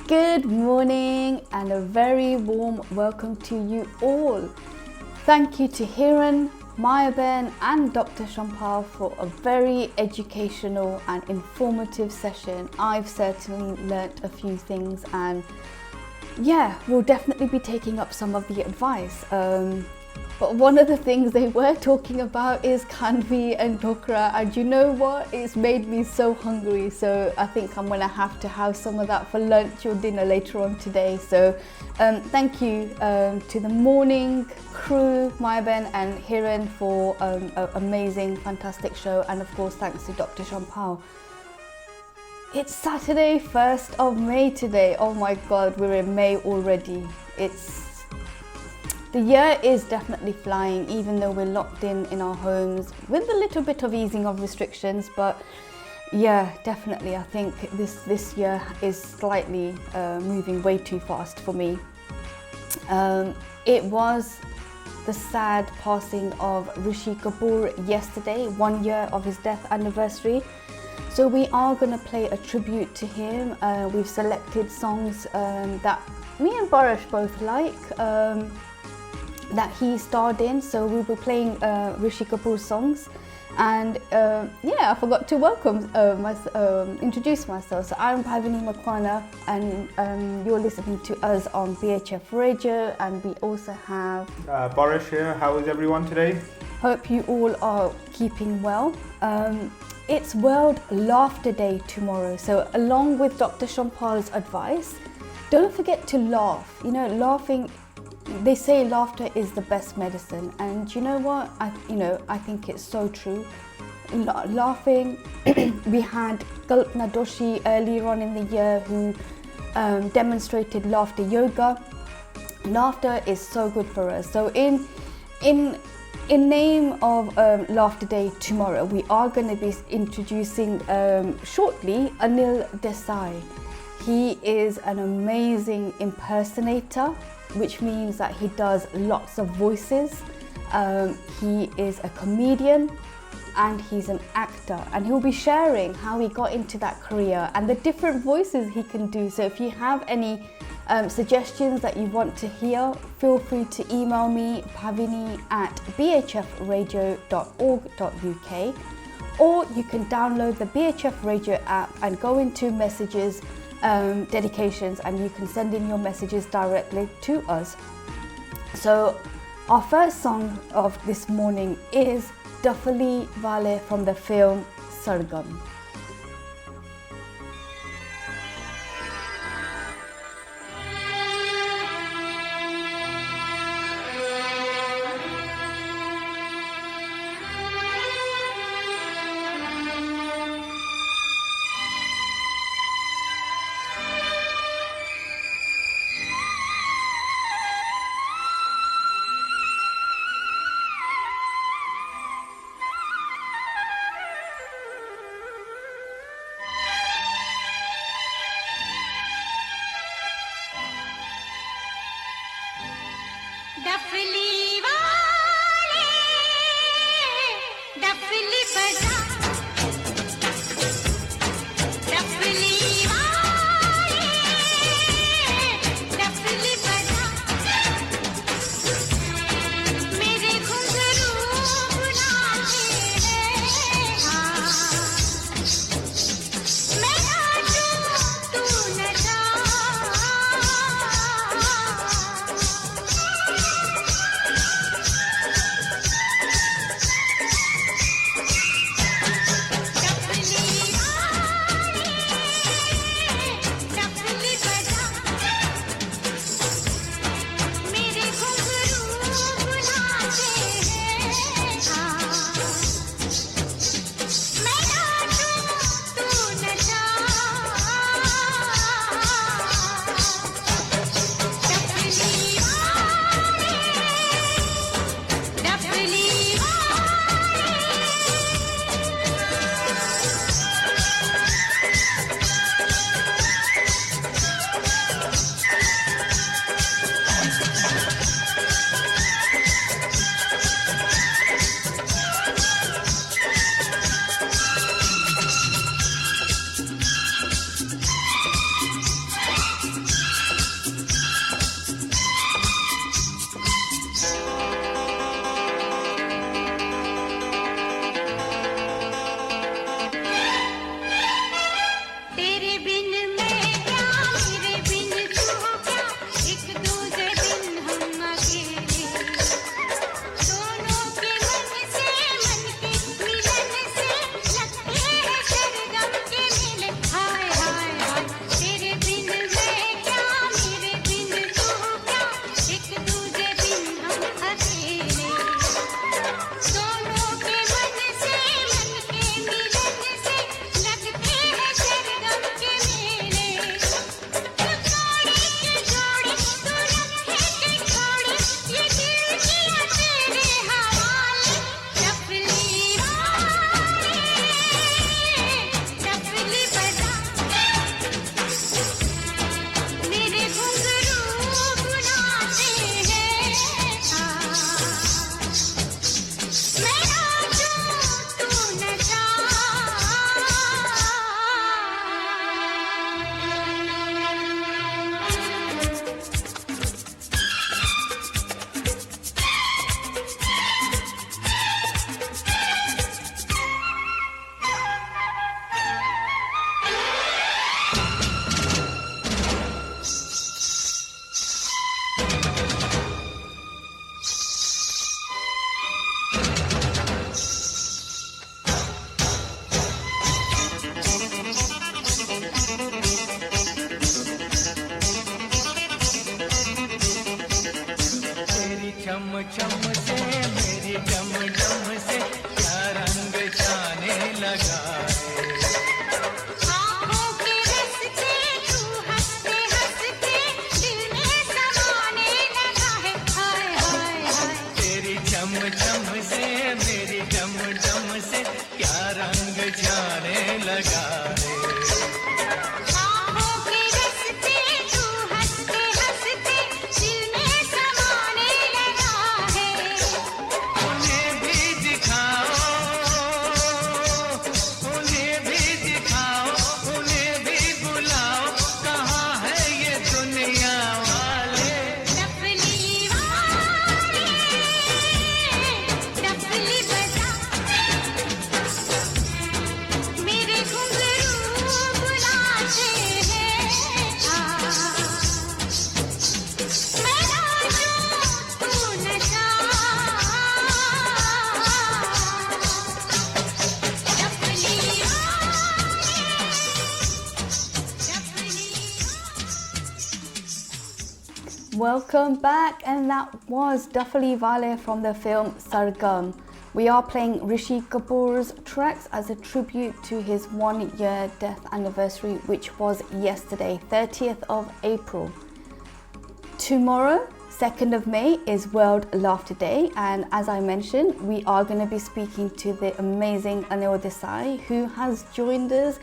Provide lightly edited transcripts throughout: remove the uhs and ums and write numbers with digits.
Good morning and a very warm welcome to you all. Thank you to Hiran, Mayaben and Dr. Shampal for a very educational and informative session. I've certainly learnt a few things and yeah, we'll definitely be taking up some of the advice. But one of the things they were talking about is khandvi and dhokra, and you know what? It's made me so hungry. So I think I'm gonna have to have some of that for lunch or dinner later on today. So thank you to the morning crew, Mayaben and Hiran for an amazing, fantastic show. And of course, thanks to Dr. Shampal. It's Saturday, 1st of May today. Oh my God, we're in May already. The year is definitely flying, even though we're locked in our homes with a little bit of easing of restrictions. But yeah, definitely, I think this year is slightly moving way too fast for me. It was the sad passing of Rishi Kapoor yesterday, 1 year of his death anniversary. So we are going to play a tribute to him. We've selected songs that me and Barish both like. That he starred in, so we'll be playing Rishi Kapoor's songs. And yeah, I forgot to introduce myself. So I'm Bhavini Makwana, and you're listening to us on BHF Radio, and we also have Boris here. How is everyone today? Hope you all are keeping well. It's World Laughter Day tomorrow, so along with Dr. Shampal's advice, don't forget to laugh. You know, laughing. They say laughter is the best medicine, and you know what? I think it's so true. Laughing. We had Kalpana Doshi earlier on in the year who demonstrated laughter yoga. Laughter is so good for us. So in name of Laughter Day tomorrow, we are going to be introducing shortly Anil Desai. He is an amazing impersonator, which means that he does lots of voices. He is a comedian and he's an actor, and he'll be sharing how he got into that career and the different voices he can do. So if you have any suggestions that you want to hear, feel free to email me, bhavini@bhfradio.org.uk, or you can download the BHF Radio app and go into messages, dedications, and you can send in your messages directly to us. So our first song of this morning is Duffali Wale from the film Sargam. लगा है आँखों के रस्ते तू हंसते हंसते दिल में समाने लगा है उन्हें भी दिखाओ उन्हें भी दिखाओ उन्हें भी बुलाओ कहाँ है ये दुनिया वाले टपली बजा मेरे घुंघरू बुलाते हैं मैं नाचूं तू नचा टपली Welcome back, and that was Duffali Wale from the film Sargam. We are playing Rishi Kapoor's tracks as a tribute to his 1-year death anniversary, which was yesterday, 30th of April. Tomorrow, 2nd of May, is World Laughter Day, and as I mentioned, we are going to be speaking to the amazing Anil Desai, who has joined us.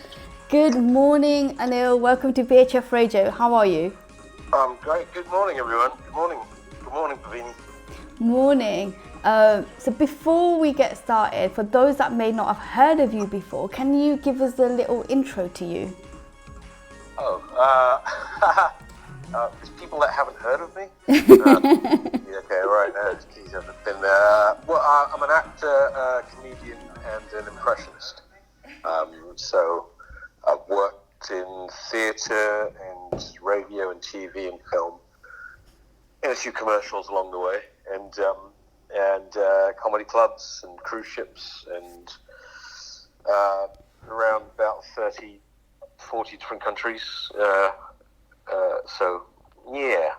Good morning, Anil. Welcome to BHF Radio. How are you? Great. Good morning, everyone. Good morning. Good morning, Bhavini. Morning. So before we get started, for those that may not have heard of you before, can you give us a little intro to you? There's people that haven't heard of me? Yeah, okay, right. Geez, I've been I'm an actor, comedian, and an impressionist. So I've worked in theatre and radio and TV and film, and a few commercials along the way, and comedy clubs and cruise ships, and around about 40 different countries. So yeah.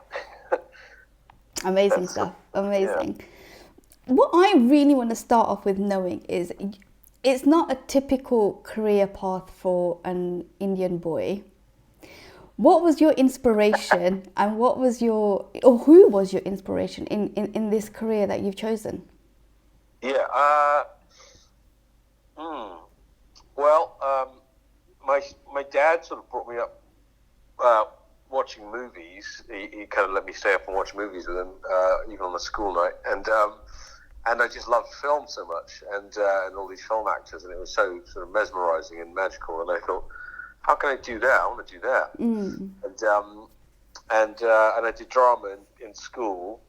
Amazing stuff. Amazing. Yeah. What I really want to start off with knowing is, it's not a typical career path for an Indian boy. What was your inspiration and who was your inspiration in this career that you've chosen? Yeah. Well, my dad sort of brought me up watching movies. He kind of let me stay up and watch movies with him, even on a school night, and I just loved film so much, and all these film actors, and it was so sort of mesmerizing and magical. And I thought, how can I do that? I want to do that. And I did drama in school,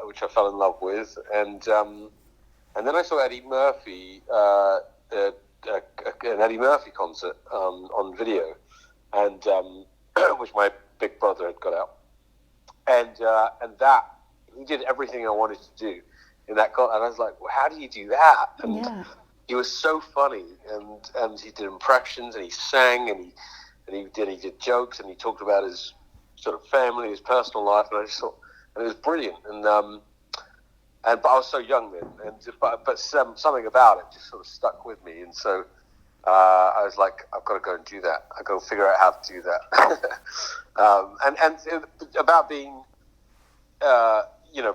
which I fell in love with, and then I saw Eddie Murphy, an Eddie Murphy concert on video, and which my big brother had got out, and that he did everything I wanted to do in that concert, and I was like, well, how do you do that? And he was so funny, and he did impressions, and he sang, and he did jokes, and he talked about his sort of family, his personal life, and I just thought, and it was brilliant, but I was so young then, but something about it just sort of stuck with me, and so I was like, I've got to go and do that. I've got to figure out how to do that. And about being,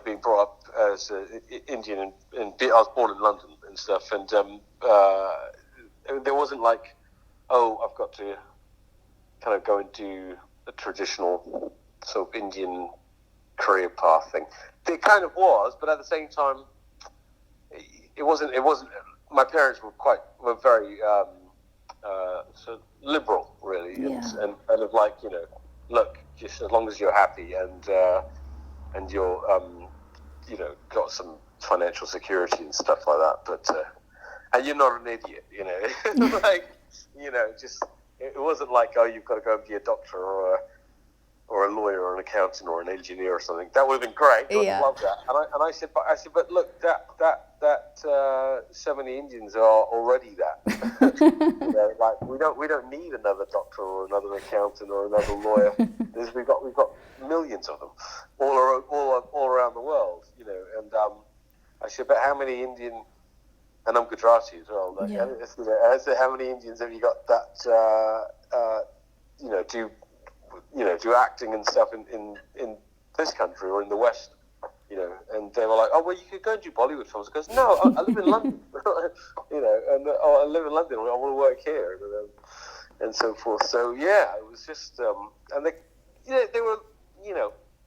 being brought up as an Indian, and I was born in London and stuff, and there wasn't like, oh, I've got to kind of go and do a traditional sort of Indian career path thing. It kind of was, but at the same time, it wasn't. My parents were very sort of liberal, really, and kind of like, look, just as long as you're happy and you're got some financial security and stuff like that, but and you're not an idiot, just it wasn't like, oh, you've got to go and be a doctor or a lawyer or an accountant or an engineer or something. That would have been great. I'd love that. And I said, but look, that so many Indians are already that. Like we don't need another doctor or another accountant or another lawyer. We've got millions of them all around the world, And I said, but how many Indian, and I'm Gujarati as well. Like, I said, how many Indians have you got that do acting and stuff in this country or in the West? and they were like, oh, well, you could go and do Bollywood films. I goes, no, I live in London, and I live in London. I want to work here, and so forth. So yeah, it was just, and they were,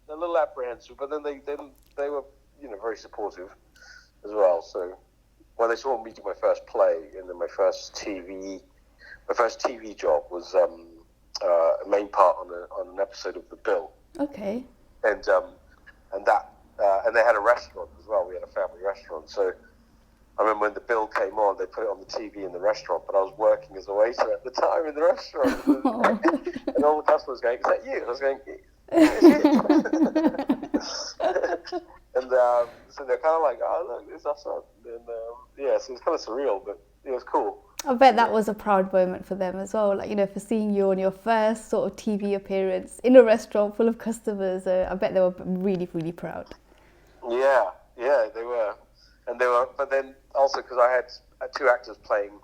a little apprehensive, but then they were, very supportive as well. So when they saw me do my first play, and then my first TV job was a main part on an episode of The Bill. Okay. And they had a restaurant as well. We had a family restaurant. So I remember when The Bill came on, they put it on the TV in the restaurant, but I was working as a waiter at the time in the restaurant. And all the customers going, is that you? And I was going, it's you. And so they're kind of like, oh, look, it's our son. And so it's kind of surreal, but it was cool. I bet that was a proud moment for them as well, for seeing you on your first sort of TV appearance in a restaurant full of customers. I bet they were really, really proud. Yeah, they were. But then also because I had two actors playing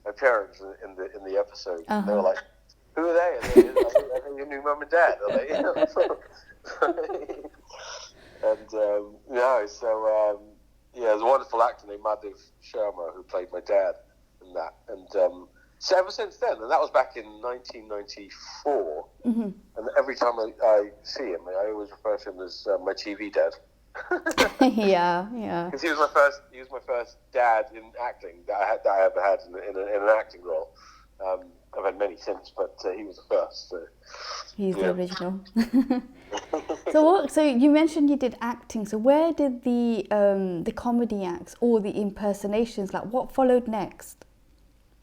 my parents in the episode, they were like, who are they? Are they your new mum and dad? Are they? And it was a wonderful actor named Madhav Sharma who played my dad in that. And so ever since then, and that was back in 1994, and every time I see him, I always refer to him as my TV dad. Yeah. Because he was my first dad in acting that I ever had in an acting role. I've had many since, but he was the first. So, he's the original. So you mentioned you did acting. So where did the comedy acts or the impersonations, what followed next?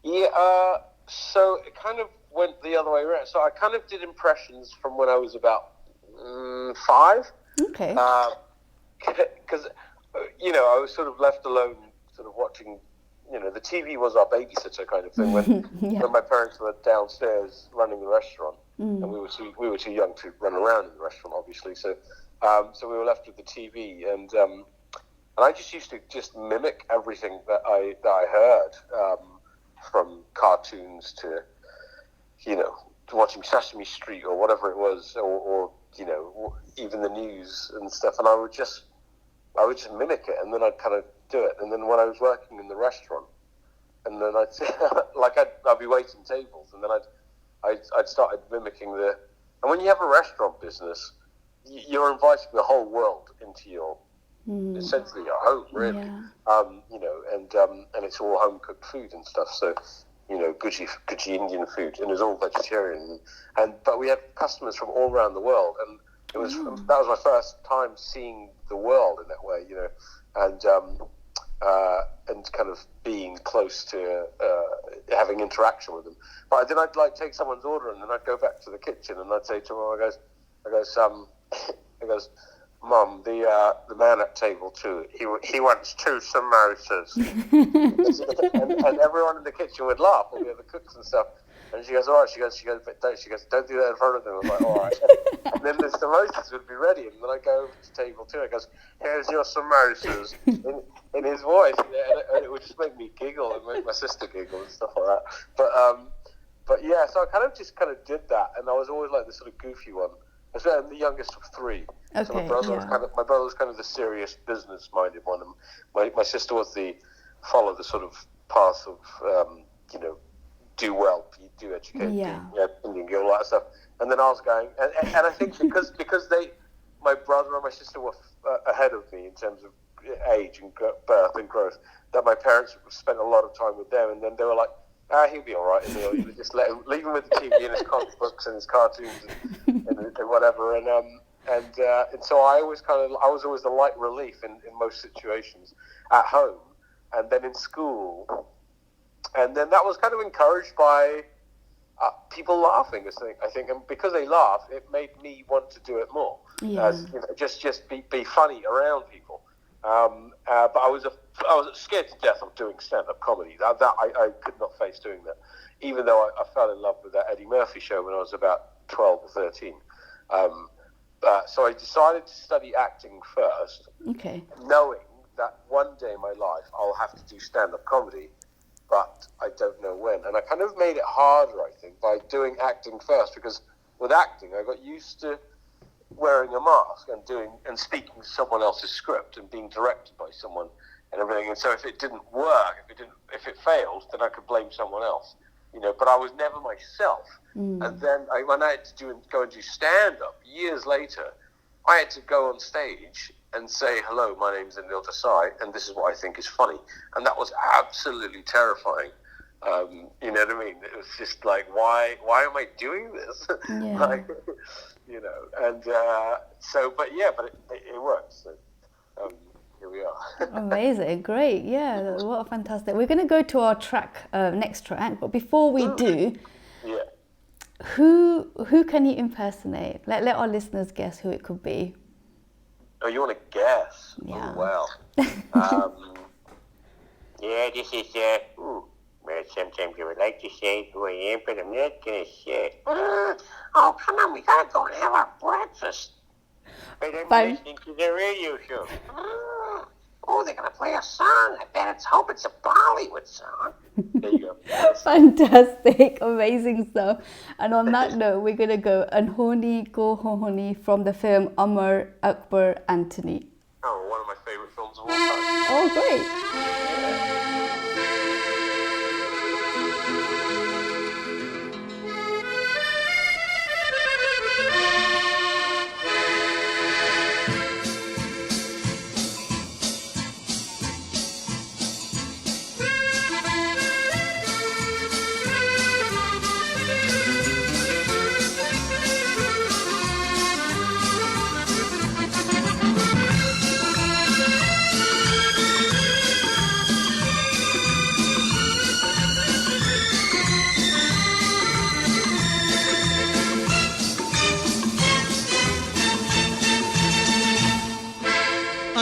Yeah, so it kind of went the other way around. So I kind of did impressions from when I was about 5. Okay. Because, I was sort of left alone, sort of watching, the TV was our babysitter kind of thing when my parents were downstairs running the restaurant, and we were too young to run around in the restaurant, obviously. So we were left with the TV, and I just used to just mimic everything that I heard, from cartoons to watching Sesame Street or whatever it was, or even the news and stuff, and I would just mimic it, and then I'd kind of do it. And then when I was working in the restaurant, and then I'd be waiting tables, and then I'd started mimicking and when you have a restaurant business, you're inviting the whole world into your essentially your home, really. And it's all home cooked food and stuff. So good Indian food, and it was all vegetarian. But we had customers from all around the world, and that was my first time seeing the world in that way, and kind of being close to having interaction with them. But then I'd take someone's order, and then I'd go back to the kitchen, and I'd say to him, I goes, Mum, the man at table 2, he wants 2 samosas. and everyone in the kitchen would laugh, all the other cooks and stuff. And she goes, all right. She goes, don't do that in front of them. I was like, all right. And then the samosas would be ready, and then I go over to table 2. I goes, here's your samosas, in his voice, and it would just make me giggle and make my sister giggle and stuff like that. But yeah, so I kind of did that, and I was always like the sort of goofy one. I'm the youngest of 3. Okay, so my brother was kind of the serious business-minded one, and my sister was follow the sort of path of do well, do educate, Indian girl, all that stuff. And then I was going, and I think because my brother and my sister were ahead of me in terms of age and birth and growth, that my parents spent a lot of time with them, and then they were like, he'll be all right. And just leave him with the TV and his comic books and his cartoons and whatever. And so I was always the light relief in most situations at home, and then in school, and then that was kind of encouraged by people laughing. I think, and because they laughed, it made me want to do it more. Yeah. Just be funny around people. But I was scared to death of doing stand-up comedy. That I could not face doing that, even though I fell in love with that Eddie Murphy show when I was about 12 or 13. So I decided to study acting first, knowing that one day in my life I'll have to do stand-up comedy, but I don't know when. And I kind of made it harder, I think, by doing acting first, because with acting I got used to wearing a mask and speaking someone else's script and being directed by someone and everything. And so if it didn't work, if it failed, then I could blame someone else. But I was never myself. And then when I had to go and do stand-up years later, I had to go on stage and say, hello, my name's Anil Desai, and this is what I think is funny. And that was absolutely terrifying. You know what I mean? It was just like, why am I doing this? Yeah. But it works. So, here we are. Amazing, great, yeah, what a fantastic. We're going to go to our next track, but before we do, Yeah. who can you impersonate? Let our listeners guess who it could be. Oh, you want to guess? Yeah. Oh, well. Yeah, this is, well, sometimes I would like to say who I am, but I'm not going to say. Oh, come on, we got to go and have our breakfast. But I'm Fine. listening to the radio show. Oh, they're going to play a song. I hope it's a Bollywood song. There you go. Fantastic, amazing stuff. And on that note, we're going to go Anhoni Ko Honi from the film Amar Akbar Anthony. Oh, one of my favorite films of all time. Oh, great.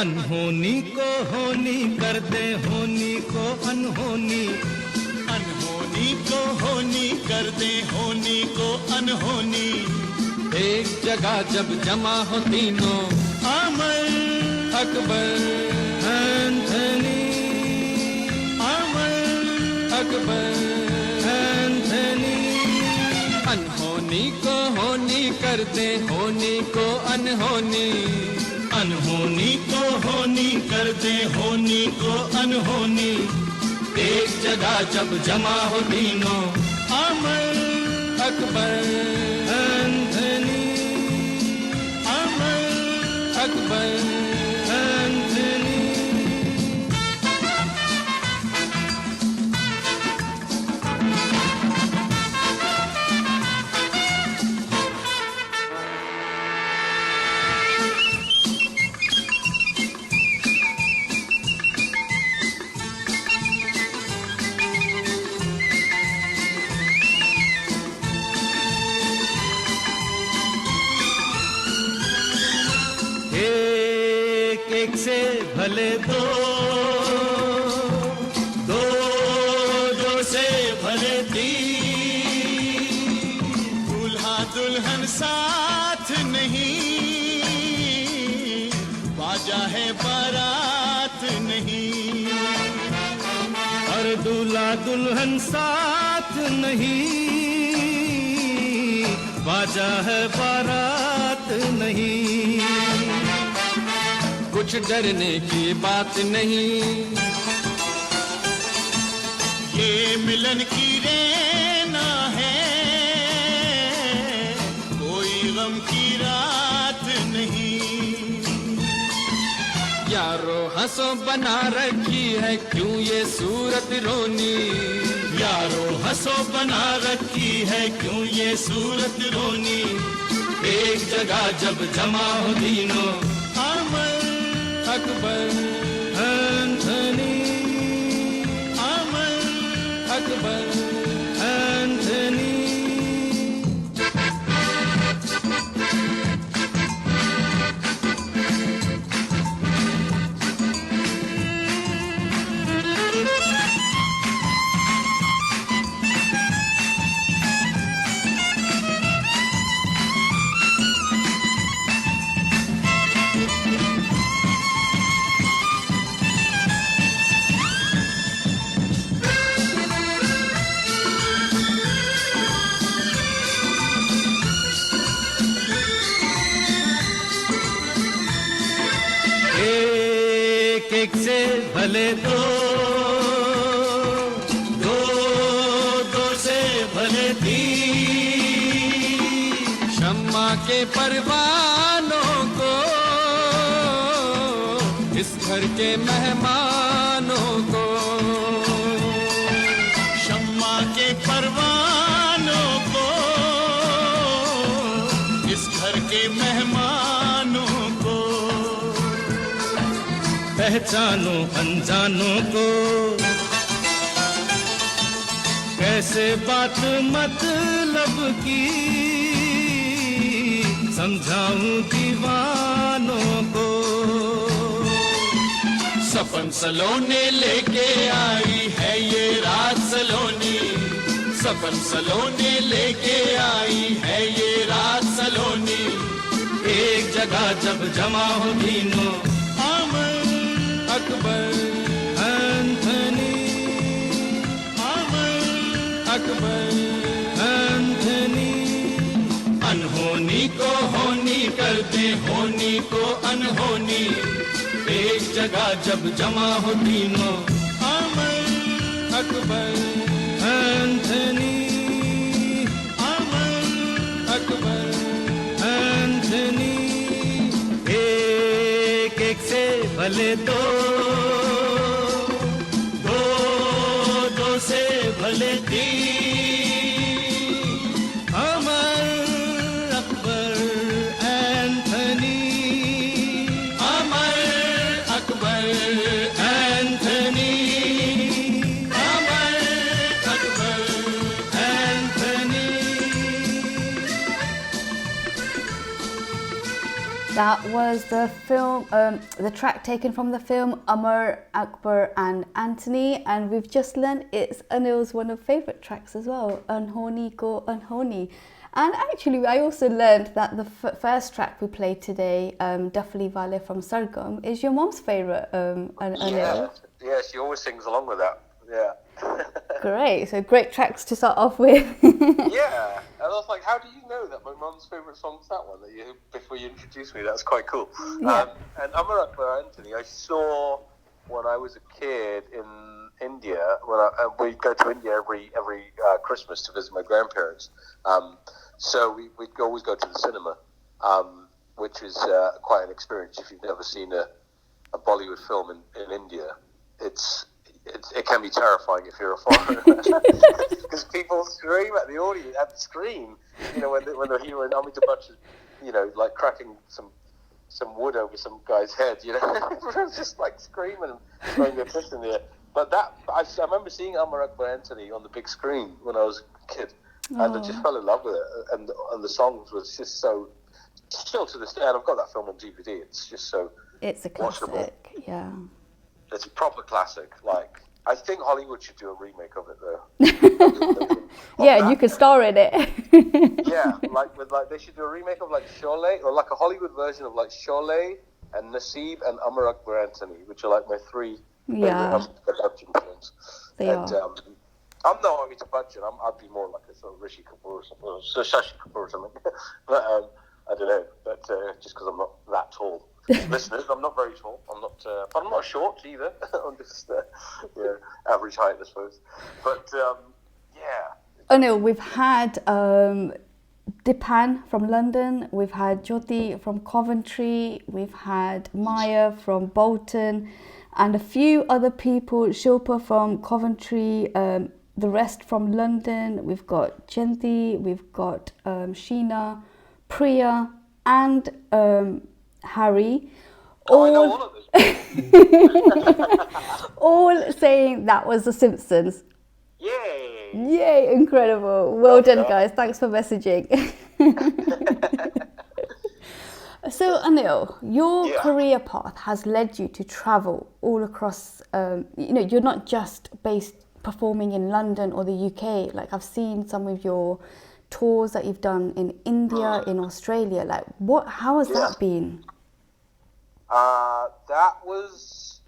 अनहोनी को होनी कर दे होनी को अनहोनी अनहोनी को होनी कर दे होनी को अनहोनी एक जगह जब जमा हो तीनों अमर अकबर एंथनी अमर अकबर एंथनी अनहोनी को होनी कर दे होनी को अनहोनी अनहोनी को होनी कर दे होनी को अनहोनी एक जगह जब जमा हो तीनों अमर अकबर एंथनी अमर अकबर एंथनी एक से भले दो दो दो से भले तीन दूल्हा दुल्हन साथ नहीं बाजा है बारात नहीं और दूल्हा दुल्हन साथ नहीं बाजा है बारात नहीं कुछ डरने की बात नहीं ये मिलन की रेना है कोई गम की रात नहीं यारो हंसो बना रखी है क्यों ये सूरत रोनी यारो हंसो बना रखी है क्यों ये सूरत रोनी एक जगह जब जमा हो तीनों अमर अकबर एंथनी अमर अकबर एंथनी एक से भले दो, दो दो से भले तीन, शम्मा के परवानों को, इस घर के मेहमानों को, शम्मा के परवानों को, इस घर के मेहमानों को, पहचानो अनजानों को, कैसे बात मतलब की समझाऊं दीवानों को। सपन सलोने लेके आई है ये रात सलोनी, सपन सलोने लेके आई है ये रात सलोनी, एक जगह जब जमा हो तीनों, अमर अकबर एंथनी, अमर अकबर एंथनी, अनहोनी को होनी करते, होनी को अनहोनी, एक जगह जब जमा हो तीनों, अमर अकबर एंथनी, अमर अकबर एंथनी, एक एक से भले दो, दो दो से भले तीन, Amar Akbar Anthony, Amar Akbar Anthony, Amar Akbar Anthony. That was the film, the track taken from the film Amar, Akbar and Anthony, and we've just learned it's Anil's one of favourite tracks as well, Unhoni Ko Unhoni. And actually I also learned that the first track we played today, Duffly Vale from Sargam, is your mom's favourite, Anil. Yeah, she always sings along with that. Yeah. Great, so great tracks to start off with. Yeah, and I was like, how do you know that my mum's favourite song's that one? That you, before you introduced me, that's quite cool. Yeah. And Amar Akbar Anthony, I saw when I was a kid in India. When we'd go to India every Christmas to visit my grandparents. So we'd always go to the cinema, which is quite an experience if you've never seen a Bollywood film in India. It can be terrifying if you're a foreigner, because people scream at the audience, at the screen. You know, when the hero in Amitabh Bachchan, you know, like cracking some wood over some guy's head. You know, everyone's just like screaming and throwing their fist in the air. But I remember seeing Amar Akbar Anthony on the big screen when I was a kid, and I just fell in love with it. And the songs was just so. Still to this day, and I've got that film on DVD. It's just so. It's a classic, watchable. yeah. It's a proper classic. Like, I think Hollywood should do a remake of it, though. Yeah, you could star in it. Yeah, they should do a remake of like Sholay, or like a Hollywood version of like Sholay and Naseeb and Amar Akbar Anthony, which are like my three favorite Amitabh Bachchan films. They are. I'm no Amitabh Bachchan. I'd be more like a sort of Rishi Kapoor or something, or Shashi Kapoor or something. But I don't know. But just because I'm not that tall. Listeners, I'm not very tall. But I'm not short either. I'm just average height, I suppose. But yeah. Anil, we've had Dipan from London, we've had Jyoti from Coventry, we've had Maya from Bolton, and a few other people, Shilpa from Coventry, the rest from London. We've got Jayanti, we've got Sheena, Priya, and Harry, I know all of this. all saying that was The Simpsons. Yay! Yay, incredible. Well done, guys. Thanks for messaging. So, Anil, your career path has led you to travel all across, you're not just performing in London or the UK. Like, I've seen some of your tours that you've done in India, in Australia. Like, how has that been? That was,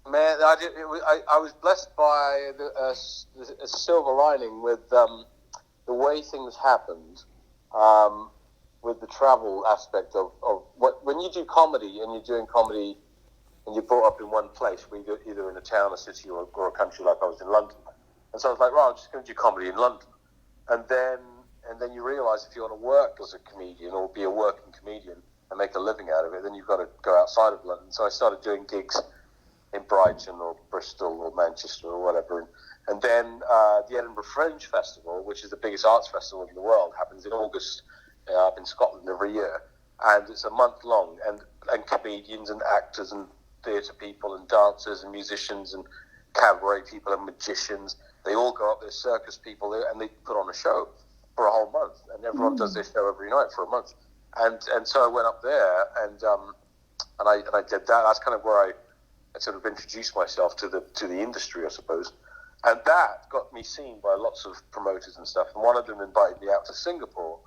man. I was blessed by a silver lining with the way things happened, with the travel aspect of when you do comedy and you're doing comedy and you're brought up in one place, either in a town, a city, or a country, like I was in London. And so I was like, right, I'm just going to do comedy in London. And then you realise if you want to work as a comedian or be a working comedian and make a living out of it, then you've got to go outside of London. So I started doing gigs in Brighton or Bristol or Manchester or whatever. And then the Edinburgh Fringe Festival, which is the biggest arts festival in the world, happens in August up in Scotland every year. And it's a month long. And comedians and actors and theatre people and dancers and musicians and cabaret people and magicians, they all go up there, circus people, and they put on a show for a whole month. And everyone does their show every night for a month. And so I went up there and I did that. That's kind of where I sort of introduced myself to the industry, I suppose. And that got me seen by lots of promoters and stuff. And one of them invited me out to Singapore.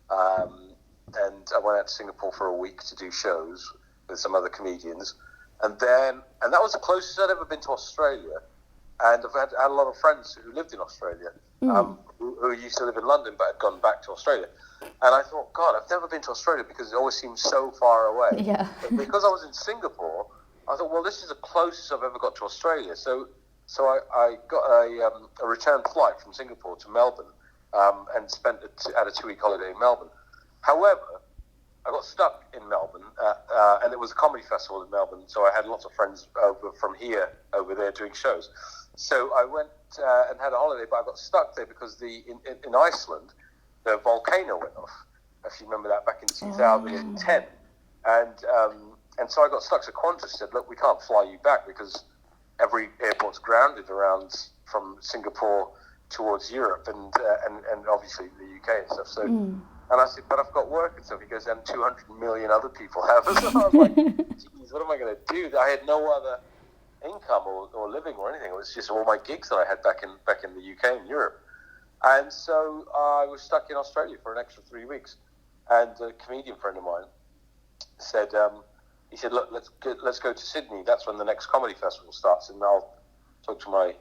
And I went out to Singapore for a week to do shows with some other comedians. And that was the closest I'd ever been to Australia. And I've had a lot of friends who lived in Australia, who used to live in London but had gone back to Australia. And I thought, God, I've never been to Australia because it always seems so far away. Yeah. But because I was in Singapore, I thought, well, this is the closest I've ever got to Australia. So I got a return flight from Singapore to Melbourne and had a 2-week holiday in Melbourne. However, I got stuck in Melbourne, and it was a comedy festival in Melbourne, so I had lots of friends over there doing shows. So I went and had a holiday, but I got stuck there because in Iceland, the volcano went off. If you remember that, back in 2010. And so I got stuck. So Qantas said, look, we can't fly you back because every airport's grounded around from Singapore towards Europe and obviously the UK and stuff. So, and I said, but I've got work and stuff. He goes, and 200 million other people have. So I was like, geez, what am I going to do? I had no other income or living or anything. It was just all my gigs that I had back in the UK and Europe. And so I was stuck in Australia for an extra 3 weeks. And a comedian friend of mine said, he said, look, let's go to Sydney. That's when the next comedy festival starts, and I'll talk to my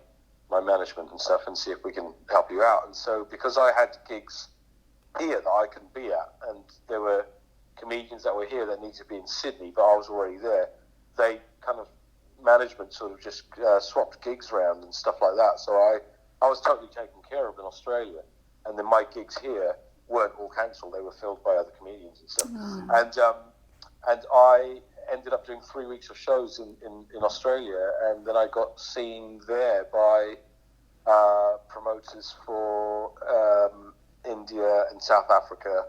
management and stuff and see if we can help you out. And so because I had gigs here that I could be at, and there were comedians that were here that needed to be in Sydney, but I was already there, they kind of, management sort of just swapped gigs around and stuff like that. So I was totally taken care of in Australia, and then my gigs here weren't all cancelled. They were filled by other comedians and stuff. And I ended up doing 3 weeks of shows in Australia, and then I got seen there by promoters for India and South Africa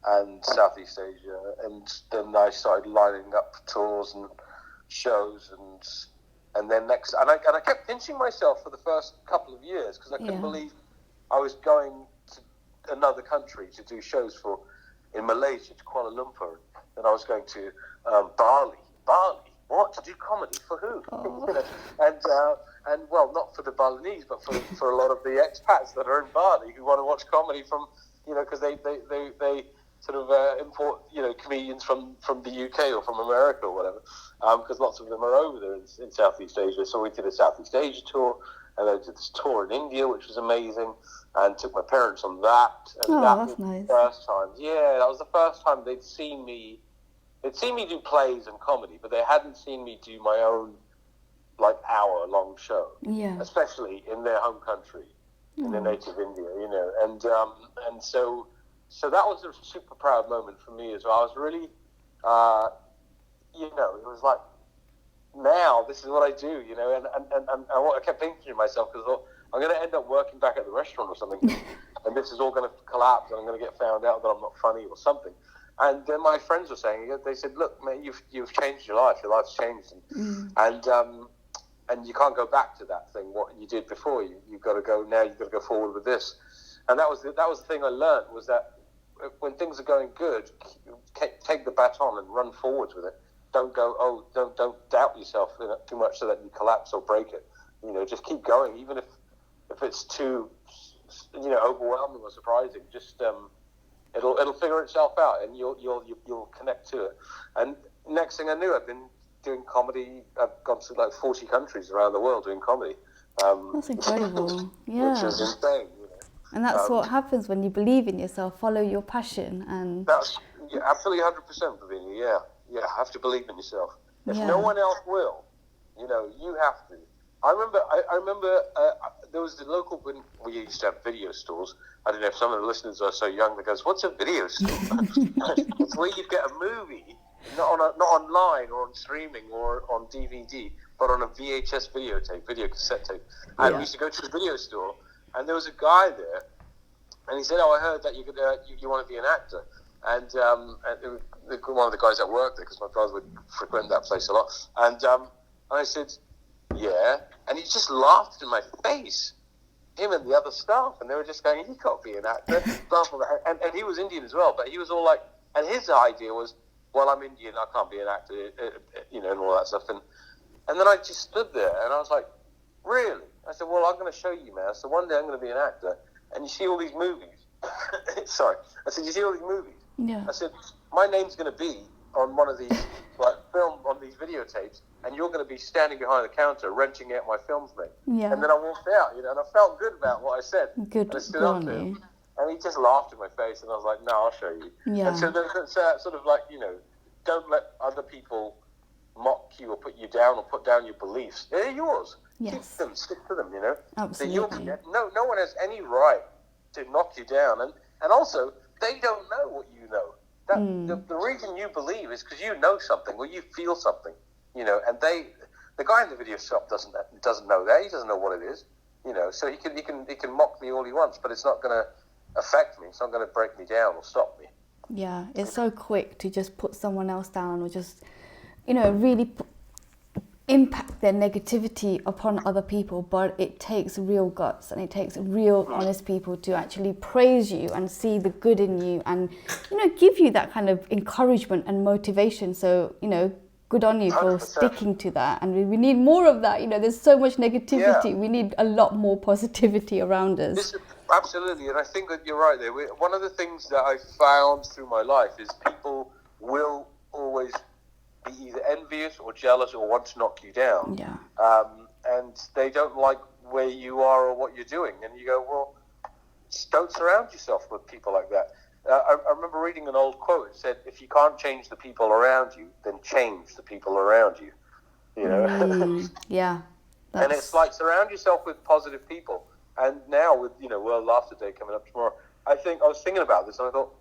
and Southeast Asia, and then I started lining up tours and shows, and then I kept pinching myself for the first couple of years because I couldn't believe I was going to another country to do shows in Malaysia, to Kuala Lumpur, and I was going to Bali, what, to do comedy for who? And well, not for the Balinese, but for a lot of the expats that are in Bali who want to watch comedy from, because they sort of import, comedians from the UK or from America or whatever, because lots of them are over there in Southeast Asia. So we did a Southeast Asia tour, and I did this tour in India, which was amazing, and took my parents on that. And that that's was nice. the first time. Yeah, that was the first time they'd seen me do plays and comedy, but they hadn't seen me do my own, hour-long show. Yeah. Especially in their home country, in their native India, And so that was a super proud moment for me as well. I was really, it was like, now this is what I do, and I kept thinking to myself, because I'm going to end up working back at the restaurant or something, and this is all going to collapse, and I'm going to get found out that I'm not funny or something. And then my friends were saying, they said, look, mate, you've changed your life's changed, and you can't go back to that thing, what you did before. You've got to go now. You've got to go forward with this. And that was the thing I learned, was that when things are going good, take the baton and run forwards with it. Don't go, don't doubt yourself too much so that you collapse or break it. Just keep going, even if it's too, overwhelming or surprising. Just it'll figure itself out, and you'll connect to it. And next thing I knew, I've been doing comedy. I've gone to 40 countries around the world doing comedy. That's incredible. Yeah. Which is insane. And that's what happens when you believe in yourself, follow your passion, and that's absolutely 100%, Bhavini. Yeah, have to believe in yourself. If Yeah. no one else will, you have to. I remember there was the local, when we used to have video stores. I don't know if some of the listeners are so young that goes, what's a video store? It's where you get a movie, not online or on streaming or on DVD, but on a VHS videotape, video cassette tape. And Yeah. we used to go to the video store, and there was a guy there, and he said, "Oh, I heard that you want to be an actor." And one of the guys that worked there, because my brother would frequent that place a lot, and I said, "Yeah," and he just laughed in my face. Him and the other staff, and they were just going, "You can't be an actor." Blah, blah, blah. And he was Indian as well, but he was all like, and his idea was, "Well, I'm Indian, I can't be an actor," and all that stuff. And then I just stood there, and I was like, "Really?" I said, "Well, I'm going to show you, man. So one day I'm going to be an actor, and you see all these movies." Sorry, I said, "You see all these movies?" Yeah. I said, "My name's going to be on one of these film on these videotapes, and you're going to be standing behind the counter renting out my films, mate." Yeah. And then I walked out, and I felt good about what I said. Good And I stood on up to you. him, and he just laughed in my face, and I was like, "No, I'll show you." Yeah. And so that's sort of like, don't let other people mock you or put you down or put down your beliefs. They're yours. Yes. Keep them, stick to them, Absolutely. No one has any right to knock you down. And also, they don't know what you know. The reason you believe is because you know something or you feel something, and the guy in the video shop doesn't know that. He doesn't know what it is, so he can mock me all he wants, but it's not going to affect me. It's not going to break me down or stop me. Yeah, it's so quick to just put someone else down or just, really impact their negativity upon other people, but it takes real guts and it takes real honest people to actually praise you and see the good in you and, give you that kind of encouragement and motivation. So, good on you for 100%. sticking to that. And we need more of that. There's so much negativity. Yeah. We need a lot more positivity around us. Absolutely, and I think that you're right there. One of the things that I found through my life is people will always be either envious or jealous or want to knock you down. Yeah. And they don't like where you are or what you're doing. And you go, well, don't surround yourself with people like that. I remember reading an old quote. It said, if you can't change the people around you, then change the people around you. Yeah. And it's like surround yourself with positive people. And now with, World Laughter Day coming up tomorrow, I was thinking about this and I thought,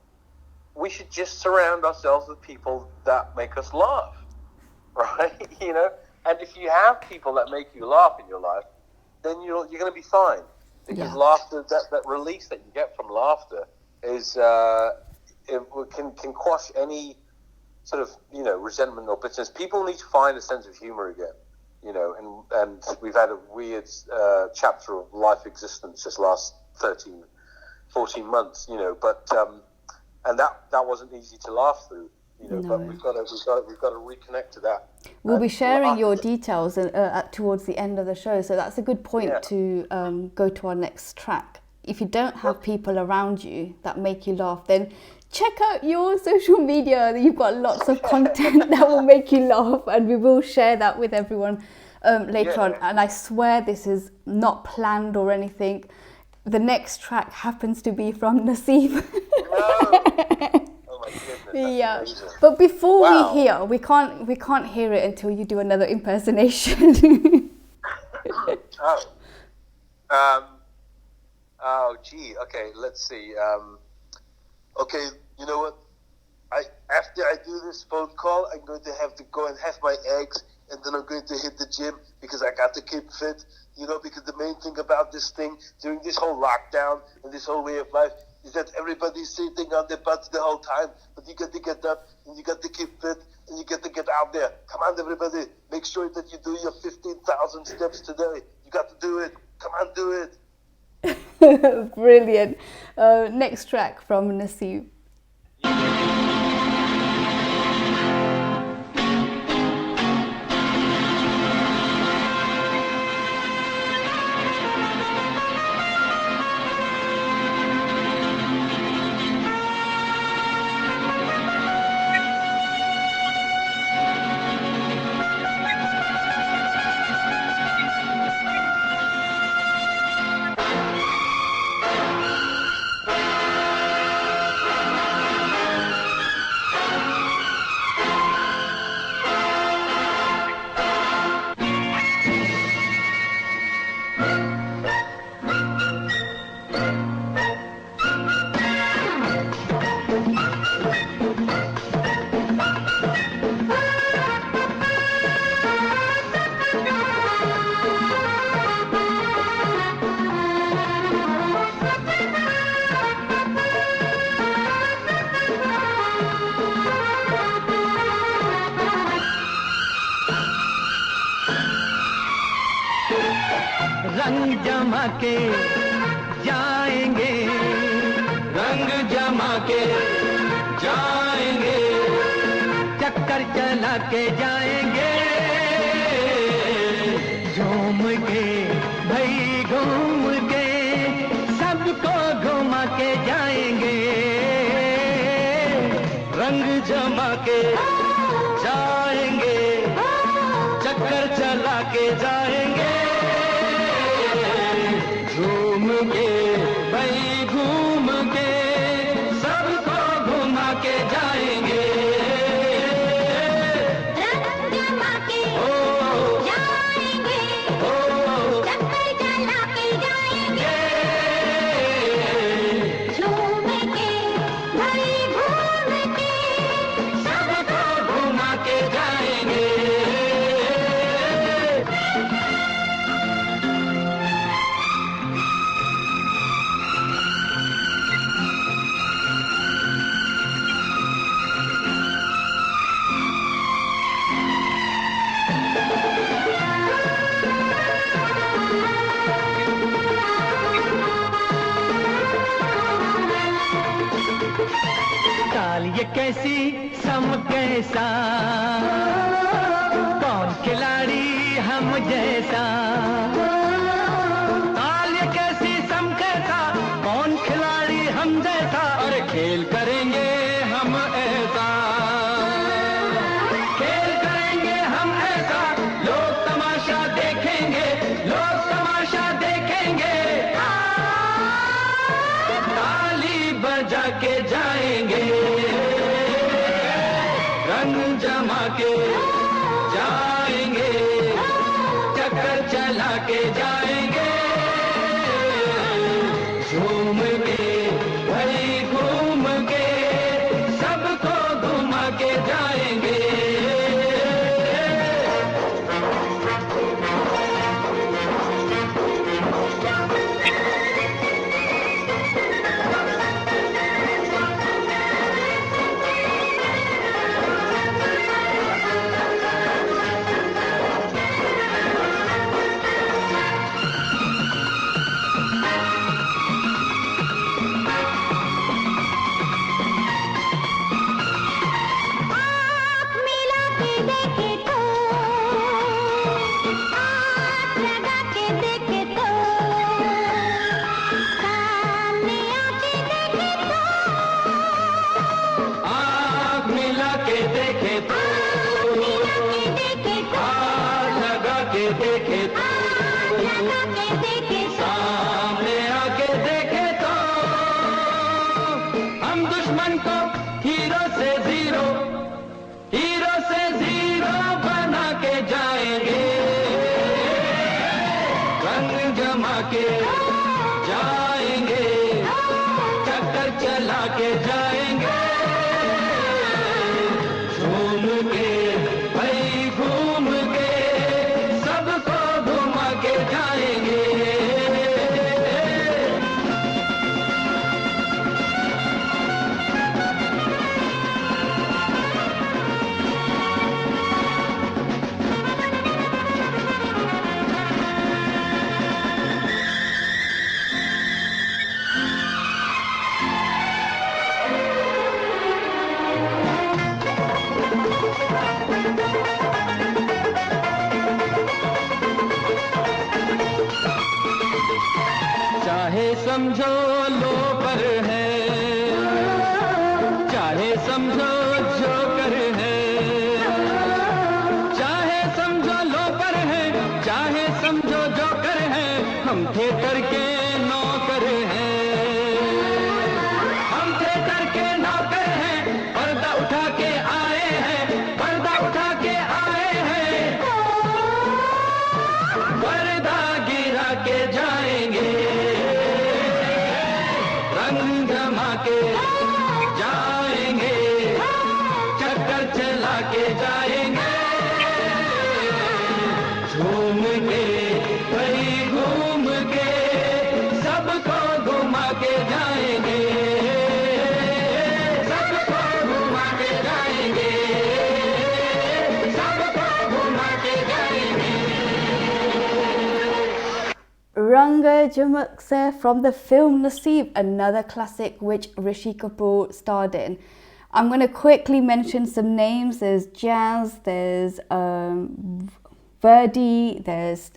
we should just surround ourselves with people that make us laugh, right? And if you have people that make you laugh in your life, then you're going to be fine. Because laughter, that release that you get from laughter is it can quash any sort of resentment or bitterness. People need to find a sense of humor again, and we've had a weird chapter of life existence this last 13, 14 months, but. And that wasn't easy to laugh through, No. But we've got to reconnect to that. We'll be sharing your details towards the end of the show, so that's a good point to go to our next track. If you don't have people around you that make you laugh, then check out your social media. You've got lots of content that will make you laugh, and we will share that with everyone later on. And I swear this is not planned or anything. The next track happens to be from Naseeb. No. Oh my goodness. Yeah, Amazing. but before Wow. we can't hear it until you do another impersonation. Oh, gee. Okay, let's see. Okay, you know what? After I do this phone call, I'm going to have to go and have my eggs, and then I'm going to hit the gym because I got to keep fit. Because the main thing about this thing during this whole lockdown and this whole way of life is that everybody's sitting on their butts the whole time, but you got to get up and you got to keep fit and you got to get out there. Come on, everybody. Make sure that you do your 15,000 steps today. You got to do it. Come on, do it. Brilliant. Next track from Naseeb. रंग जमा के जाएंगे, रंग जमा के जाएंगे, चक्कर चला के जाएंगे, झूम के भाई घूम के सबको घुमा के जाएंगे, रंग जमा के जाएंगे, चक्कर चला के जाएंगे, झूम के भाई घूम के सबको घुमा के जाएंगे, रंग जमा के जाएंगे, चक्कर चला के जाएंगे, झूम के भाई घूम के सबको घुमा के जाएंगे। ताल ये कैसी सम कैसा, कौन खिलाड़ी हम जैसा, ताल ये कैसी सम कैसा, कौन खिलाड़ी हम जैसा, अरे खेल करेंगे हम ऐसा, खेल करेंगे हम ऐसा, लोग तमाशा देखेंगे, लोग तमाशा देखेंगे, ताली बजा के जाएंगे, रंग जमा के जाएंगे, चक्कर चला के जाएंगे, झूम के भाई घूम के सबको घुमा के जाएंगे। आँख मिला के देखे तो, आँख लगा के देखे तो, सामने आके देखे तो, आँख मिला के देखे तो, हाथ लगा के देखे तो, लगा के देखे तो, सामने आके देखे तो, हम दुश्मन को हीरो से जीरो बना के जाएंगे, रंग जमा के जाएंगे, चक्कर चला के जाएंगे, झूम के भाई घूम के सबको घुमा के जाएंगे। चाहे समझो लो पर है, चाहे समझो जोकर है, चाहे समझो लो पर है, चाहे समझो जोकर है, हम थिएटर के नौकर हैं, हम थिएटर के नौकर हैं, पर्दा उठा के आए हैं, पर्दा उठा के आए हैं, पर्दा गिरा के जाएंगे, रंग जमा के जाएंगे, चक्कर चला के जाएंगे, झूम के भाई घूम के सबको घुमा के जाएंगे, Ranga Jamak Se from the film Naseeb, another classic which Rishi Kapoor starred in. I'm going to quickly mention some names. There's Jazz, there's Verdi, there's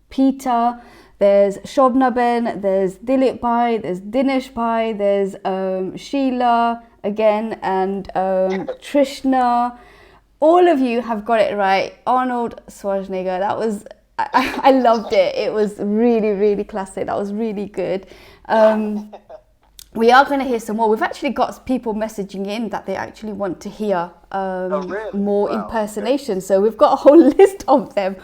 Peter, there's Shobna Ben, there's Dilip Bhai, there's Dinesh Bhai, there's Sheila again, and Trishna. All of you have got it right. Arnold Schwarzenegger, that was, I loved it. It was really, really classic. That was really good. We are going to hear some more. We've actually got people messaging in that they actually want to hear really? more Wow. impersonations. So we've got a whole list of them.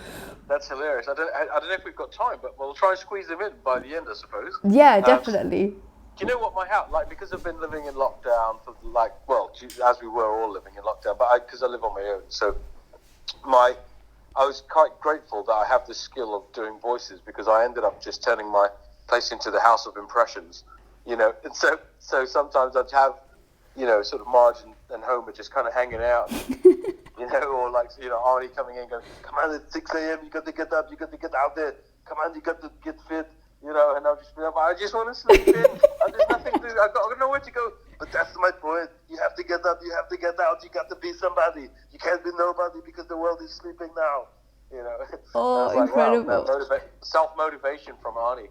That's hilarious. I don't know if we've got time, but we'll try and squeeze them in by the end, I suppose. Yeah, definitely. Do you know what my house, like, because I've been living in lockdown for, like, well, as we were all living in lockdown, but because I live on my own, so I was quite grateful that I have this skill of doing voices, because I ended up just turning my place into the house of impressions, you know, and so sometimes I'd have, you know, sort of Marge and Homer just kind of hanging out, you know, or like, you know, Arnie coming in going, come on, it's 6 a.m., you got to get up, you got to get out there, come on, you got to get fit. You know, and I'll just be like, I just want to sleep in. There's nothing to do. I got nowhere to go. But that's my point. You have to get up. You have to get out. You got to be somebody. You can't be nobody because the world is sleeping now. You know. Oh, like, incredible. wow, self-motivation from Arnie.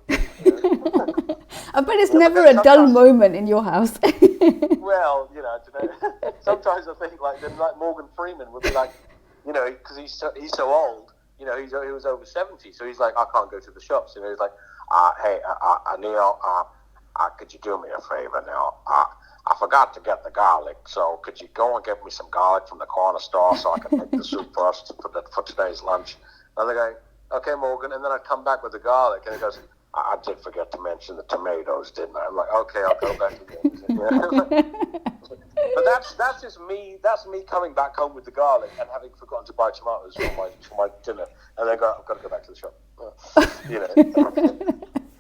I bet it's Yeah, never but a dull sometimes- moment in your house. Well, you know, I don't know. Sometimes I think like Morgan Freeman would be like, you know, because he's so old. You know, he was over 70, so he's like, I can't go to the shops. You know, he's like, hey, Anil, could you do me a favor now? I forgot to get the garlic, so could you go and get me some garlic from the corner store so I can make the soup first for today's lunch? And they're going, okay, Morgan. And then I come back with the garlic, and he goes, I did forget to mention the tomatoes, didn't I? I'm like, okay, I'll go back again. You know? But that's just me. That's me coming back home with the garlic and having forgotten to buy tomatoes for my dinner, and then I've got to go back to the shop. You know.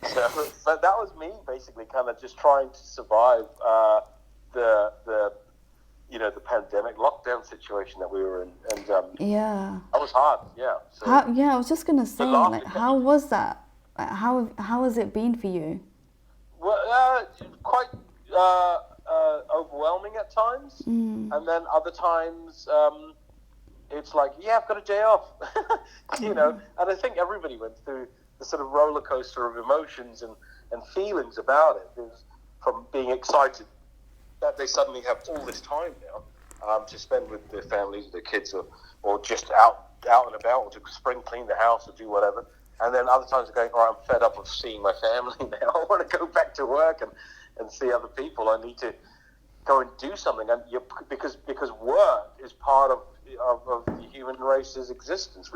So that was me basically, kind of just trying to survive the the pandemic lockdown situation that we were in, and Yeah. that was hard. Yeah. So I was just gonna say, laughter like, how was that? Like, how has it been for you? well, quite overwhelming at times, and then other times it's like, yeah, I've got a day off, you know. And I think everybody went through the sort of roller coaster of emotions and feelings about it. There's from being excited that they suddenly have all this time now to spend with their families, their kids, or just out and about, or to spring clean the house or do whatever. And then other times they're going, all right, I'm fed up of seeing my family now. I want to go back to work and see other people. I need to go and do something. And because work is part of the human race's existence.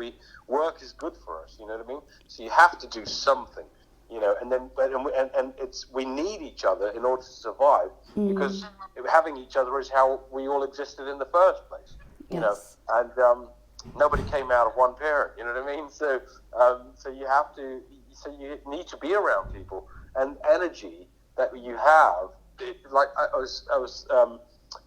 Work is good for us, you know what I mean? So you have to do something, you know, and we need each other in order to survive, because having each other is how we all existed in the first place, you know, and nobody came out of one parent, you know what I mean? So you need to be around people, and energy that you have,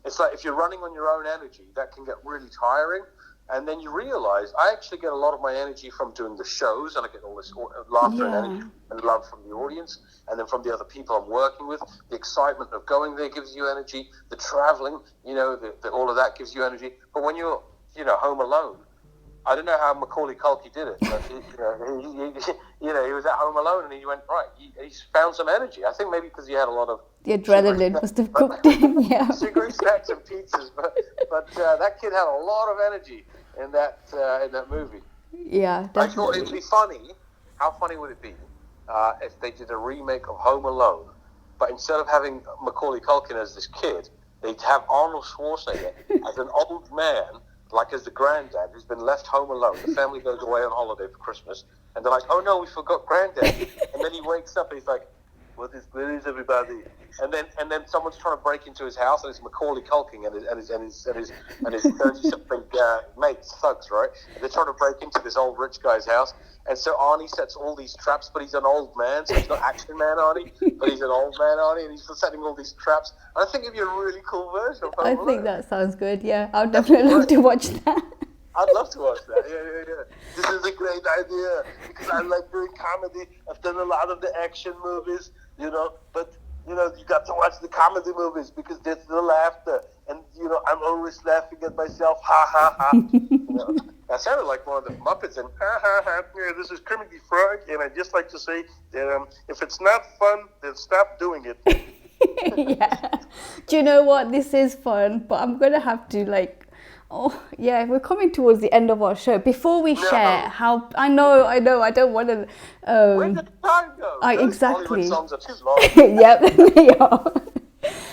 it's like if you're running on your own energy, that can get really tiring. And then you realize I actually get a lot of my energy from doing the shows, and I get all this laughter and energy and love from the audience, and then from the other people I'm working with. The excitement of going there gives you energy. The traveling, you know, all of that gives you energy. But when you're, you know, home alone, I don't know how Macaulay Culkin did it, but he was at home alone, and he went, right, he found some energy. I think maybe because he had a lot of The adrenaline must have cooked in, yeah. sugary snacks and pizzas, but that kid had a lot of energy in that movie. Yeah, I thought definitely. it'd be funny. How funny would it be if they did a remake of Home Alone, but instead of having Macaulay Culkin as this kid, they'd have Arnold Schwarzenegger as an old man, like as the granddad who's been left home alone. The family goes away on holiday for Christmas, and they're like, "Oh no, we forgot granddad." And then he wakes up and he's like, "Where is everybody?" And then someone's trying to break into his house, and it's Macaulay Culkin and his 30-something mates, thugs, right? And they're trying to break into this old rich guy's house. And so Arnie sets all these traps, but he's an old man, so he's not Action Man Arnie, but he's an old man Arnie, and he's setting all these traps. And I think it'd be a really cool version of Home I Alone. think that sounds good, yeah. I'll definitely love to watch that. I'd love to watch that. Yeah. This is a great idea because I like doing comedy. I've done a lot of the action movies, but you got to watch the comedy movies because there's the laughter, and I'm always laughing at myself. Ha ha ha. I sounded like one of the Muppets, and ha ha ha. Yeah, this is Kermit the Frog, and I just like to say that if it's not fun, then stop doing it. Yeah. Do you know what? This is fun, but I'm gonna have to we're coming towards the end of our show. Before we share how I know, I don't want to. Where did the time go? Those exactly. Hollywood songs are too long. Yep, they are.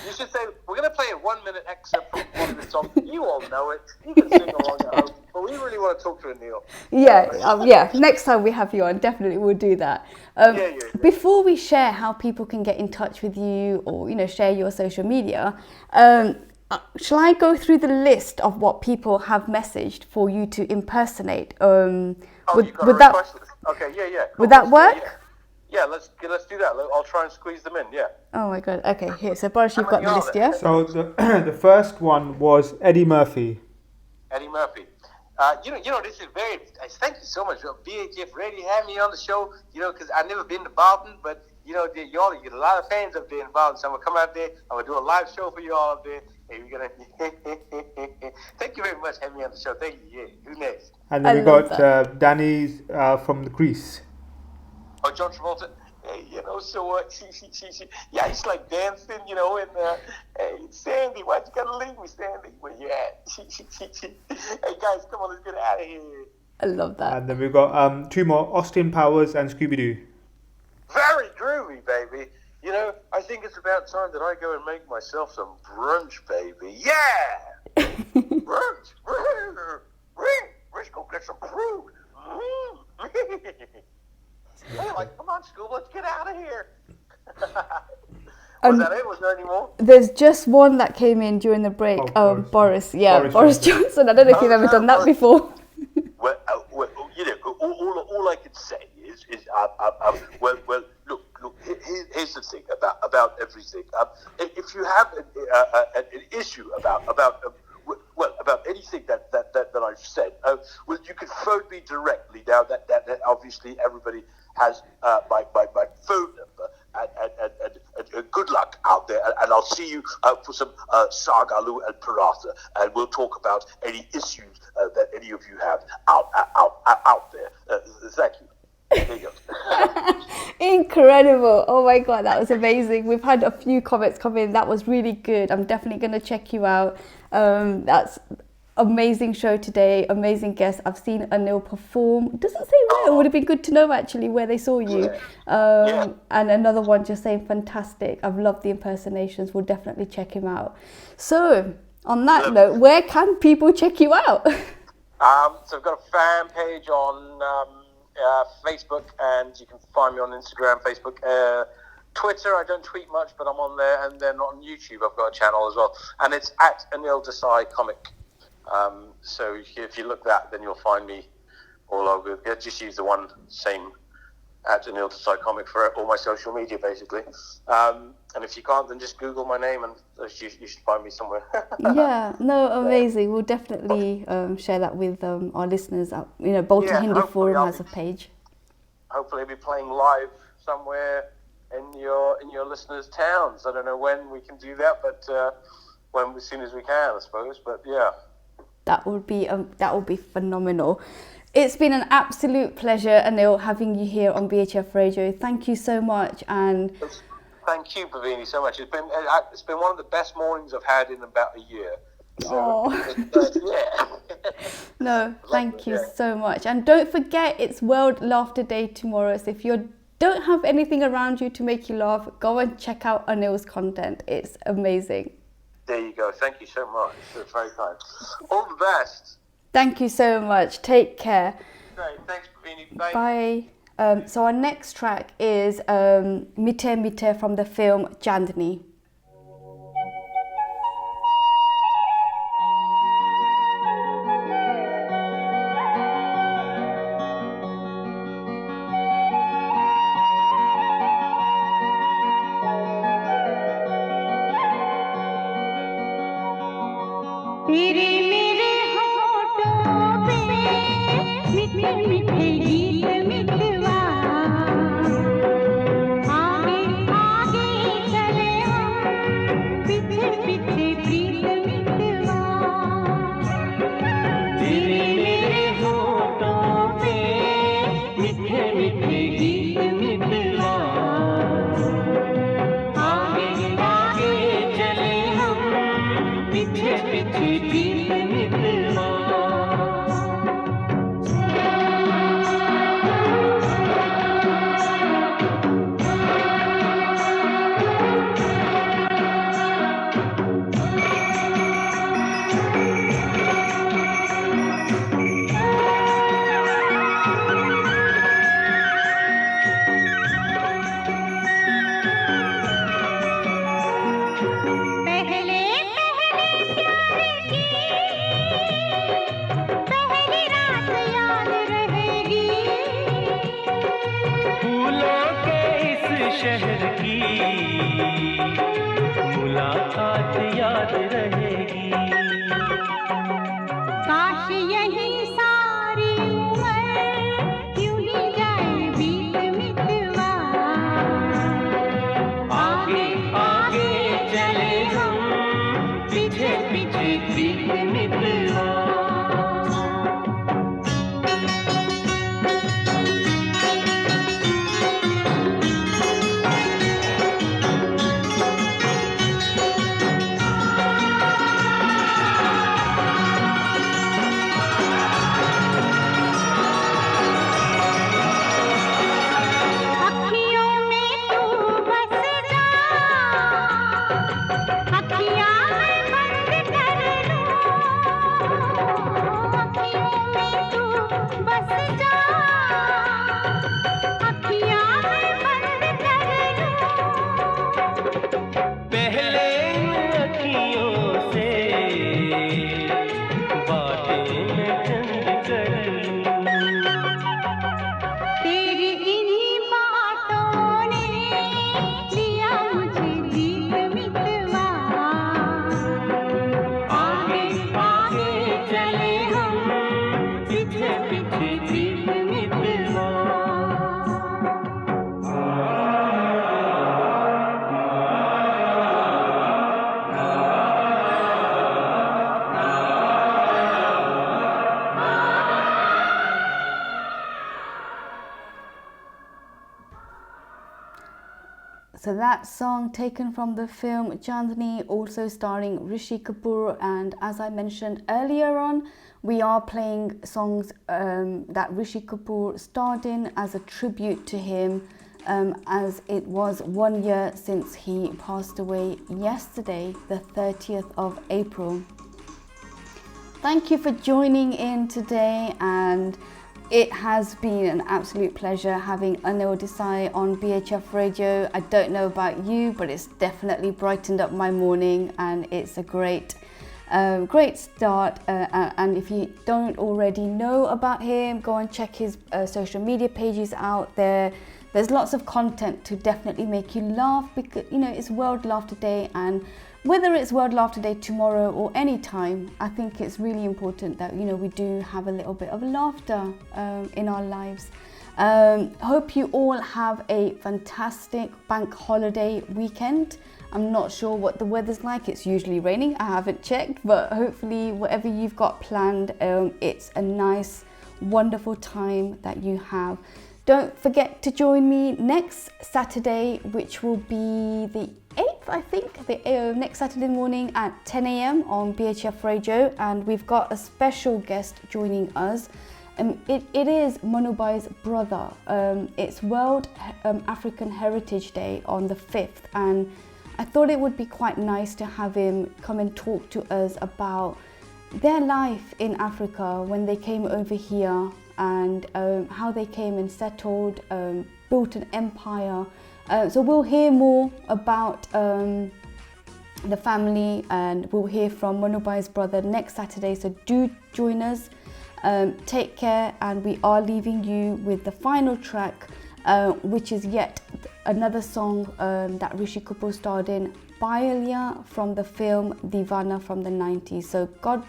You should say we're going to play a 1 minute excerpt from one of the songs. You all know it. You can sing along at home, but we really want to talk to Anil. Yeah. Next time we have you on, definitely we'll do that. Before we share how people can get in touch with you or share your social media, shall I go through the list of what people have messaged for you to impersonate? Would that? Okay, yeah. Cool. Would that work? Yeah, let's do that. I'll try and squeeze them in. Yeah. Oh my god. Okay, here. So Boris, you've got the list, yeah? So the first one was Eddie Murphy. Eddie Murphy. This is very. Thank you so much. BHF Radio had me on the show. Because I've never been to Boston, but y'all get a lot of fans up there in Boston. So I'm gonna come out there. I'm gonna do a live show for you all up there. Hey, we're gonna. Thank you very much for having me on the show. Thank you. Yeah. Who's next? And then we got Danny from Greece. Oh, John Travolta. Hey, he's like dancing, and hey, Sandy, why'd you gotta leave me, Sandy? Where you at? Hey guys, come on, let's get out of here. I love that. And then we got two more, Austin Powers and Scooby-Doo. Very groovy, baby. I think it's about time that I go and make myself some brunch, baby. Yeah! Brunch! Let's go get some fruit. Hey, come on, school, let's get out of here. Was that it? Was there any more? There's just one that came in during the break. Boris. Yeah, Boris Johnson. I don't know if you've ever done that before. Well, all I can say is look. Here's the thing about everything. If you have an issue about anything that I've said, you can phone me directly. Now that obviously everybody has my phone number. And good luck out there, and I'll see you for some Sagalu and Paratha, and we'll talk about any issues that any of you have out there. Thank you. There you go. Incredible. Oh my god, that was amazing. We've had a few comments come in. That was really good. I'm definitely going to check you out. That's amazing show today, amazing guest. I've seen Anil perform. It doesn't say where. It would have been good to know actually where they saw you. And another one just saying fantastic. I've loved the impersonations. We'll definitely check him out. So on that note, where can people check you out? So I've got a fan page on Facebook, and you can find me on Instagram, Facebook, Twitter. I don't tweet much, but I'm on there. And then on YouTube, I've got a channel as well, and it's at Anil Desai Comic. So if you look that, then you'll find me all over. Yeah, just use the one same at Anil Desai Comic for all my social media, basically. And if you can't, then just Google my name, and you should find me somewhere. Yeah, no, amazing. We'll definitely share that with our listeners. Bolton Hindi Forum has a page. Hopefully, I'll be playing live somewhere in your listeners' towns. I don't know when we can do that, but as soon as we can, I suppose. But yeah. That would be phenomenal. It's been an absolute pleasure, Anil, having you here on BHF Radio. Thank you so much, and thank you, Bhavini, so much. It's been one of the best mornings I've had in about a year. So, yeah. No, thank you so much, and don't forget it's World Laughter Day tomorrow. So if you don't have anything around you to make you laugh, go and check out Anil's content. It's amazing. There you go. Thank you so much. That's very kind. All the best. Thank you so much. Take care. Great. Thanks, Bhavini. Bye. Bye. So our next track is Mite Mite from the film Chandni. तेरे मेरे होठों पे मीठे गीत मितवा आगे आगे चले हम पीछे पीछे प्रीत मितवा तेरे मेरे होठों पे मीठे मीठे गीत मितवा आगे आगे चले हम पीछे पीछे गीत मितवा पहले पहली रात याद रहेगी फूलों के इस शहर की मुलाकात याद रहेगी काश यही सारी उम्र यूं ही जाए बीत मितवा आगे आगे चले हम पीछे पीछे प्रीत मितवा अखियों में तू बस जा अखियाँ मैं बंद कर लूं अखियों में तू बस जा अखियाँ मैं बंद कर लूं पहले इन अखियों से बातें मैं चंद कर लूं तेरी इन्हीं बातों ने लिया मुझे जीत मितवा आगे आगे चले हम पीछे पीछे प्रीत मितवा So that song taken from the film Chandni, also starring Rishi Kapoor, and as I mentioned earlier on, we are playing songs that Rishi Kapoor starred in as a tribute to him, as it was 1 year since he passed away yesterday, the 30th of April. Thank you for joining in today, and it has been an absolute pleasure having Anil Desai on BHF Radio. I don't know about you, but it's definitely brightened up my morning, and it's a great start. And if you don't already know about him, go and check his social media pages out there. There's lots of content to definitely make you laugh, because it's World Laughter Day, and whether it's World Laughter Day tomorrow or any time, I think it's really important that we do have a little bit of laughter in our lives. Hope you all have a fantastic bank holiday weekend. I'm not sure what the weather's like. It's usually raining. I haven't checked, but hopefully whatever you've got planned, it's a nice, wonderful time that you have. Don't forget to join me next Saturday, which will be the 8th, I think, next Saturday morning at 10 a.m. on BHF Radio, and we've got a special guest joining us. It is Manubhai's brother. It's World African Heritage Day on the 5th, and I thought it would be quite nice to have him come and talk to us about their life in Africa when they came over here, and how they came and settled, built an empire. So we'll hear more about the family, and we'll hear from Manubhai's brother next Saturday. So do join us. Take care, and we are leaving you with the final track, which is yet another song that Rishi Kapoor starred in, Paelia, from the film Divana from the 90s. So God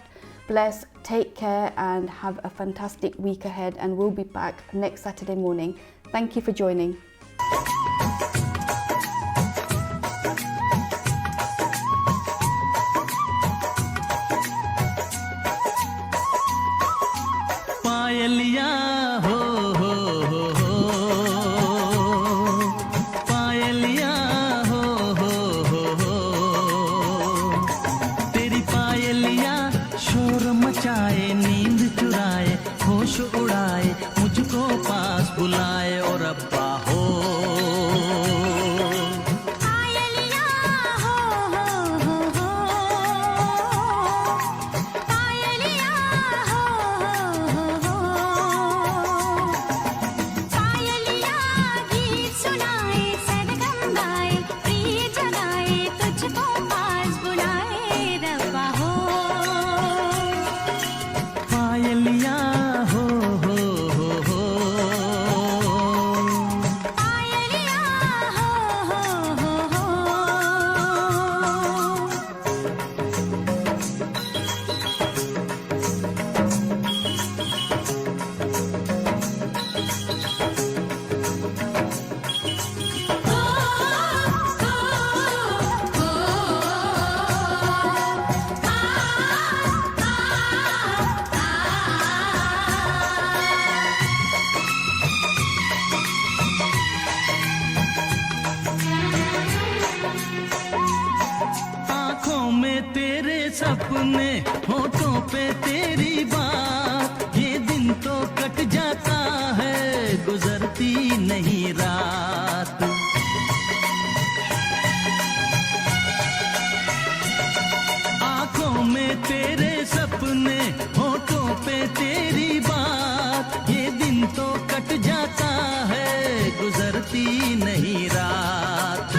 bless, take care, and have a fantastic week ahead. And we'll be back next Saturday morning. Thank you for joining. पायलिया हो पायलिया हो तेरी पायलिया शोर मचाए, नींद चुराए, होश उड़ाए, मुझको पास बुलाए और अब्बा हो सपने, होठों पे तेरी बात, ये दिन तो कट जाता है, गुजरती नहीं रात। आंखों में तेरे सपने, होठों पे तेरी बात, ये दिन तो कट जाता है, गुजरती नहीं रात।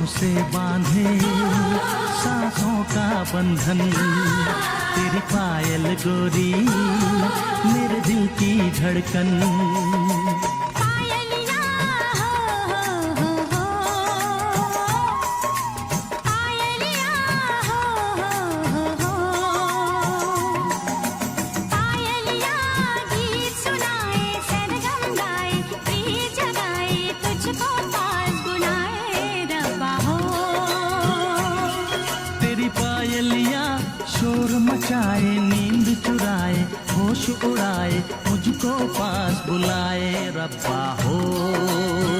से बांधे सांसों का बंधन, तेरी पायल गोरी मेरे दिल की धड़कन। मचाए, नींद चुराए, होश उड़ाए, मुझको पास बुलाए रब्बा हो।